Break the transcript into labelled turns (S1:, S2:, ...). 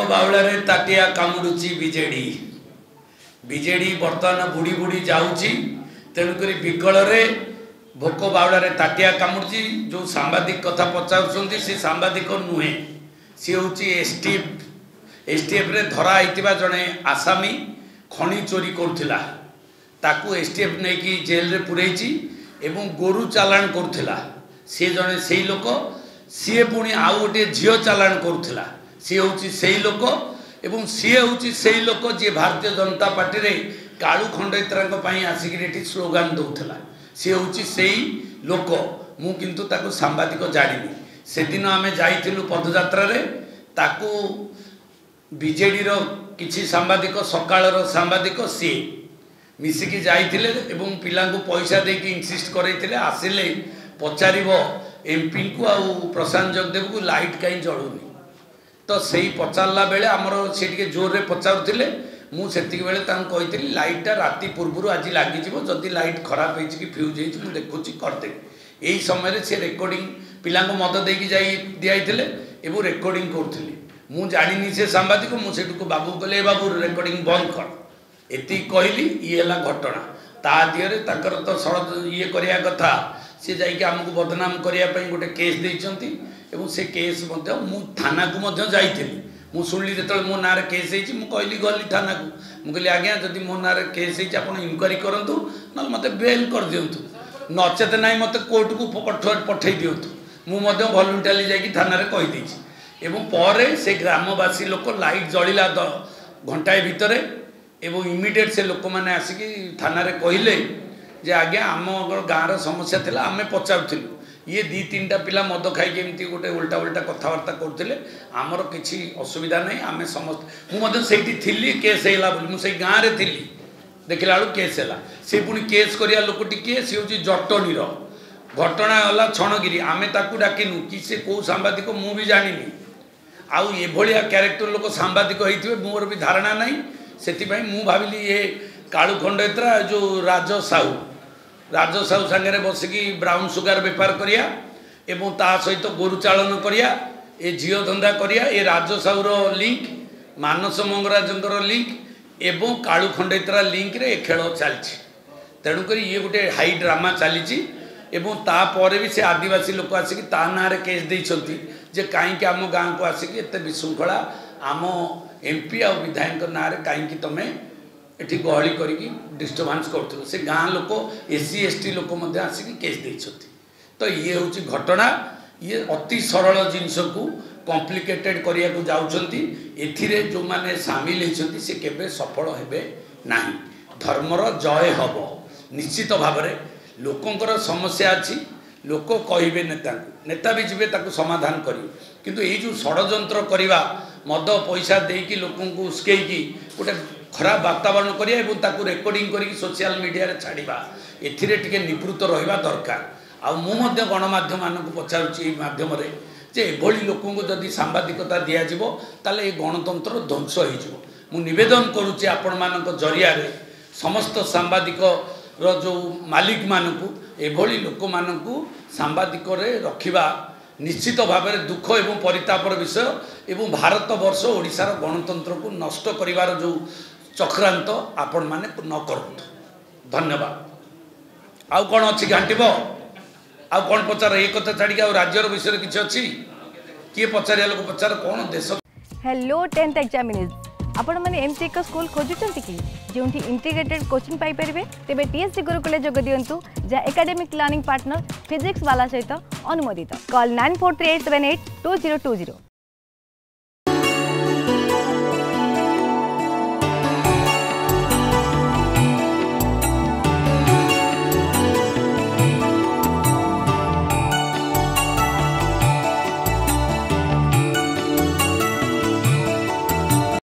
S1: bowl Tatiya कामुड़ुची BJD BJD बर्तमान बुड़ी बुड़ी जाऊँगी तेणुक विकल भोक बाउल ताटिया कामुड़ी जो सांबादिक कथा पचार से सांबादिक नुहे सी हूँ एसटीएफ रे धरा होता जड़े आसामी खनि चोरी करुला ताकू एसटीएफ नहीं कि जेल रे पुरैची एवं गोरु चालाण करुला सी जड़े से लोक सी पुणी आउ गोटे झील चालाण करुला सी हूँ से लोक एवं सी हूँ से लोक जी भारतीय जनता पार्टी रे कालू खंडेतराई आसिक स्लोगान दौला सी हूँ से लोक मु किंतु ताकू सांबादिक जानी से दिन आम जाइलु पदयात्रा ताकू बीजेडी रो किछि सांबादिक सकाळर सांबादिक सी मिसिकी जाइथिले एवं पिला को पैसा देकी इनसिस्ट करैथिले आसिले पचारिबो एमपी को आ प्रशांत जगदेव को लाइट कहीं जलुनी तो सही पचारला बेले आमर से टिके जोर रे पचारुथिले मु सेतिक बेले तांको कहिथिली लाइटटा राति पूर्वरु आज लागि जिवो जदी लाइट खराब होइछि कि फ्यूज होइछि मु देखुछि करते एही समय रे से रेकॉर्डिंग पिला को मद देकी जाई दियाइथिले एवं रेकॉर्डिंग करथिले मु जानिनी से सांबादिक मु सेठु को बाबू कहले बाबू रेकॉर्डिंग बंद कर एति कहली ये हला घटना ता दियरे ताकर तो सड़ ये करिया कथा से जाइके आमको बदनाम करिया पई गोटे केस देइचंती एवं से केस मध्य मु थाना को मध्य जाइथिली मु सुनली जेतल मो नारे केस हेछि मु कहली गली थाना को मु कहली आज्ञा जदि मो नारे केस हेछि आपण इनक्वारी करंतु न मते बेल कर दियंतु नचेत नाही मते कोर्ट को पठै दियंतु मु मध्य वॉलंटरी जाइकी थाना रे कहि देछि एवं पर से ग्रामवासी लोक लाइट जलिला घंटाए भितर एवं इमिडिएट से लोक मैंने आसिक थाना रे कहले जे आज्ञा आम गाँव समस्या थिला आमे पचारुथिलु ये दी तीन टा पिला मद खाई एमती गोटे उल्टा उल्टा कथबार्ता करते आमर किसी असुविधा नहीं आम समस्त मुझे थी केस है मुझे गाँव में थी देखला बेलू केस है से पुणी केस करिया लोकटी किए सी हूँ जटनीर घटना गला छणगिरी आमे ताकू डाकिनु कि से कौ सांबादिक मु भी जानिनी आउ एभलिया क्यारेक्टर लोक सांबादिक होइथिबे मोर भी धारणा नहीं से मु भाविली ये कालू खंडेतरा जो राज साहू सांगे बसिकी ब्राउन सुगार बेपार करिया एवं ता सहित गोरु चालन करिया ए झील धंदा करिया ए राज साहूर लिंक मानस मंगराजंकर लिंक एवं कालू खंडेतरा लिंक रे खेल चलछि तेणुक ये गोटे हाई ड्रामा चली एवं तापर भी से आदिवासी लोक आसिक ता ना रे केस देइछंती जे कहीं आम गाँव को आसिक एत विशृंखला आम एमपी आ विधायक ना रे कहीं तुम एठी गहली करिकी डिस्टर्बांस करथुल से गाँ लोक एससी एसटी लोक मध्य आसिक केस देइछंती तो ये हूँ घटना ये अति सरल जिनस को कॉम्प्लिकेटेड करिया को जाउछंती एथिरे जो माने शामिल होइछंती से केबे सफल हेबे नाही धर्मर जय हब निश्चित भाव में लोकंकर समस्या अच्छी लोक कहे नेता भी जीवे ताको समाधान करी किंतु ये जो षड्यंत्र करवा मद पैसा देकी लोक उस्कई गोटे खराब वातावरण करिया एवं ताको रेकॉर्डिंग करी सोशल मीडिया रे छाड़िबा एथिरे टिके निवृत्त रहिबा दरकार आ मु मध्य गणमाध्यम मानक पचारुची माध्यम रे जे एभली लोक जदि सांबादिकता दिया जिवो ताले ए गणतंत्र ध्वंस होई जिवो मु निवेदन करूची आपण मानक जरिया रे समस्त सांबादिक रो जो मालिक मानकू एभली लोक मानकू सांबादिक रे रखिबा निश्चित भाव में दुख एवं परितापर विषय एवं भारत वर्ष ओडिशार गणतंत्र को नष्ट करिवार जो चक्रांत आपण माने न करतु धन्यवाद आउ कौन अच्छी घांटब आउ कौन पचार ये कथा छाड़ी राज्यर विषय किसी अच्छी किए पचारिया लोक पचार कौन देश
S2: हेलो 10th एग्जामिनीज आपण माने एमसी एक स्कूल खोजुचंती कि जोंठी इंटीग्रेटेड कोचिंग पाई परिबे तेबे टीएससी गुरुकुले जोग दियंतु जा एकेडमिक लर्निंग पार्टनर फिजिक्स वाला सहित अनुमोदित कॉल 9438782020